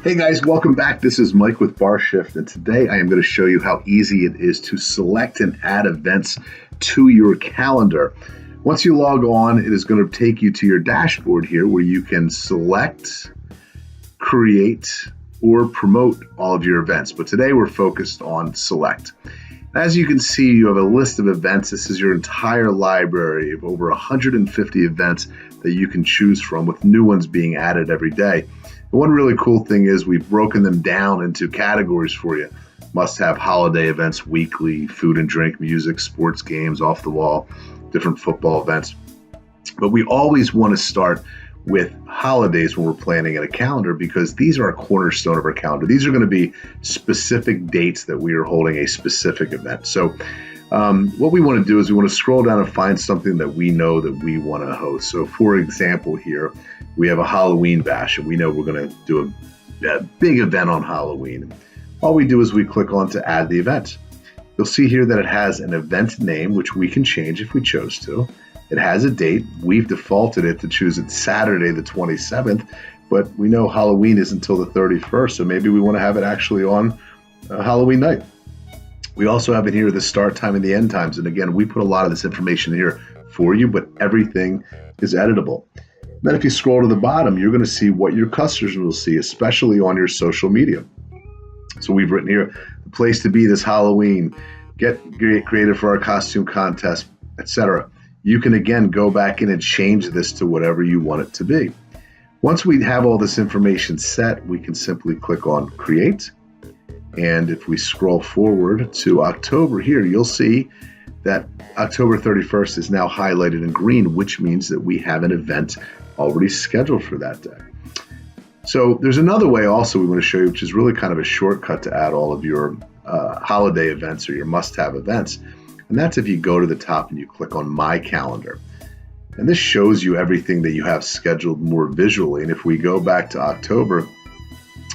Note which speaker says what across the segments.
Speaker 1: Hey guys, welcome back. This is Mike with BarShift, and today I am going to show you how easy it is to select and add events to your calendar. Once you log on, it is going to take you to your dashboard here where you can select, create, or promote all of your events. But today we're focused on select. As you can see, you have a list of events. This is your entire library of over 150 events that you can choose from, with new ones being added every day. One really cool thing is we've broken them down into categories for you. Must-have holiday events, weekly, food and drink, music, sports games, off the wall, different football events. But we always want to start with holidays when we're planning at a calendar, because these are a cornerstone of our calendar. These are going to be specific dates that we are holding a specific event. So what we want to do is we want to scroll down and find something that we know that we want to host. So for example, here we have a Halloween bash, and we know we're going to do a big event on Halloween. All we do is we click on to add the event. You'll see here that it has an event name, which we can change if we chose to. It has a date. We've defaulted it to choose it Saturday the 27th, but we know Halloween is until the 31st, so maybe we want to have it actually on Halloween night. We also have in here the start time and the end times, and again, we put a lot of this information here for you, but everything is editable. Then if you scroll to the bottom, you're going to see what your customers will see, especially on your social media. So we've written here, the place to be this Halloween, get creative for our costume contest, etc. You can again go back in and change this to whatever you want it to be. Once we have all this information set, we can simply click on create. And if we scroll forward to October here, you'll see that October 31st is now highlighted in green, which means that we have an event already scheduled for that day. So there's another way also we want to show you, which is really kind of a shortcut to add all of your holiday events or your must-have events. And that's if you go to the top and you click on My Calendar. And this shows you everything that you have scheduled more visually. And if we go back to October,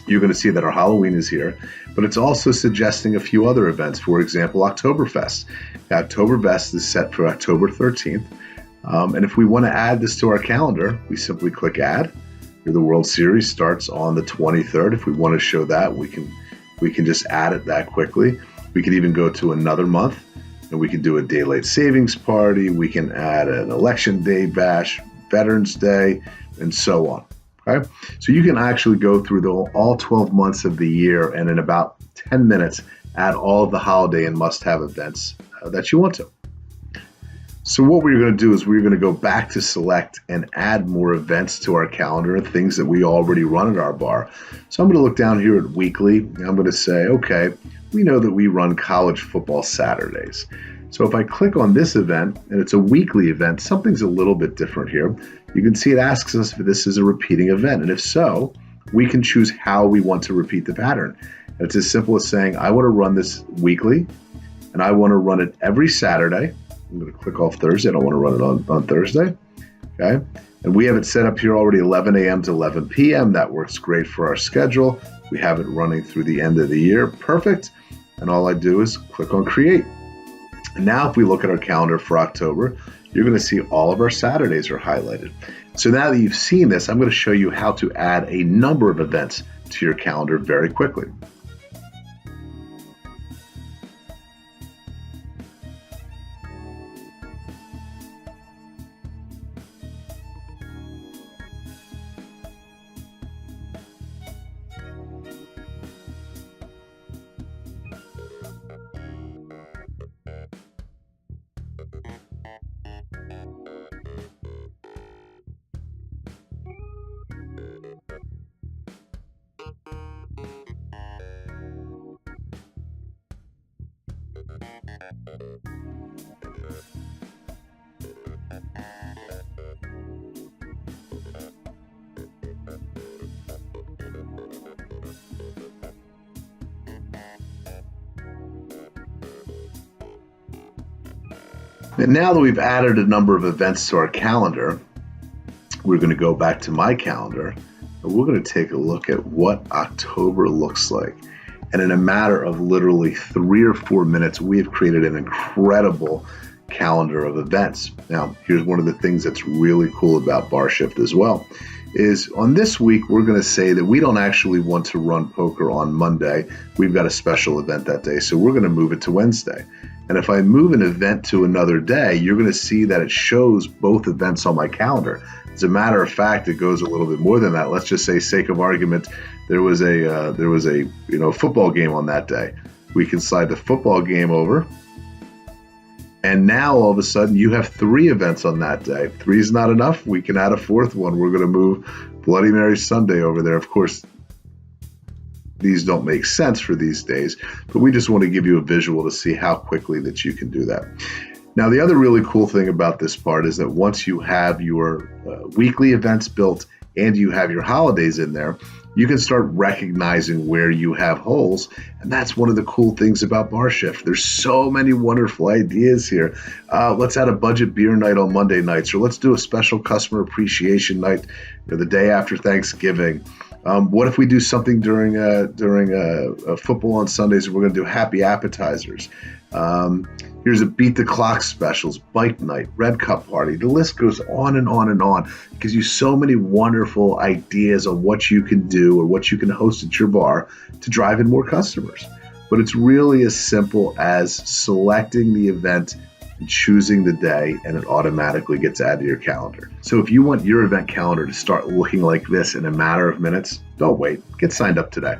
Speaker 1: you're going to see that our Halloween is here, but it's also suggesting a few other events. For example, Oktoberfest. Oktoberfest is set for October 13th. And if we want to add this to our calendar, we simply click Add. Here, the World Series starts on the 23rd. If we want to show that, we can just add it that quickly. We can even go to another month, and we can do a daylight savings party. We can add an election day bash, Veterans Day, and so on. Okay? So you can actually go through all 12 months of the year, and in about 10 minutes, add all of the holiday and must-have events that you want to. So what we're going to do is we're going to go back to select and add more events to our calendar and things that we already run at our bar. So I'm going to look down here at weekly, and I'm going to say, okay, we know that we run college football Saturdays. So if I click on this event, and it's a weekly event, something's a little bit different here. You can see it asks us if this is a repeating event, and if so, we can choose how we want to repeat the pattern. And it's as simple as saying, I want to run this weekly, and I want to run it every Saturday. I'm going to click off Thursday. I don't want to run it on Thursday. Okay. And we have it set up here already 11 a.m. to 11 p.m. That works great for our schedule. We have it running through the end of the year. Perfect. And all I do is click on create. And now if we look at our calendar for October, you're going to see all of our Saturdays are highlighted. So now that you've seen this, I'm going to show you how to add a number of events to your calendar very quickly. And now that we've added a number of events to our calendar, we're going to go back to my calendar, and we're going to take a look at what October looks like. And in a matter of literally 3 or 4 minutes, we have created an incredible calendar of events. Now, here's one of the things that's really cool about BarShift as well, is on this week, we're going to say that we don't actually want to run poker on Monday. We've got a special event that day, so we're going to move it to Wednesday. And if I move an event to another day, you're going to see that it shows both events on my calendar. As a matter of fact, it goes a little bit more than that. Let's just say, sake of argument, there was a football game on that day. We can slide the football game over, and now all of a sudden you have 3 events on that day. 3 is not enough. We can add a 4th one. We're going to move Bloody Mary Sunday over there. Of course, these don't make sense for these days, but we just want to give you a visual to see how quickly that you can do that. Now, the other really cool thing about this part is that once you have your weekly events built and you have your holidays in there, you can start recognizing where you have holes. And that's one of the cool things about BarShift. There's so many wonderful ideas here. Let's add a budget beer night on Monday nights, or let's do a special customer appreciation night the day after Thanksgiving. What if we do something during football on Sundays, and we're going to do happy appetizers? Here's a beat the clock specials, bike night, red cup party. The list goes on and on and on. It gives you so many wonderful ideas on what you can do or what you can host at your bar to drive in more customers. But it's really as simple as selecting the event and choosing the day, and it automatically gets added to your calendar. So if you want your event calendar to start looking like this in a matter of minutes, don't wait. Get signed up today.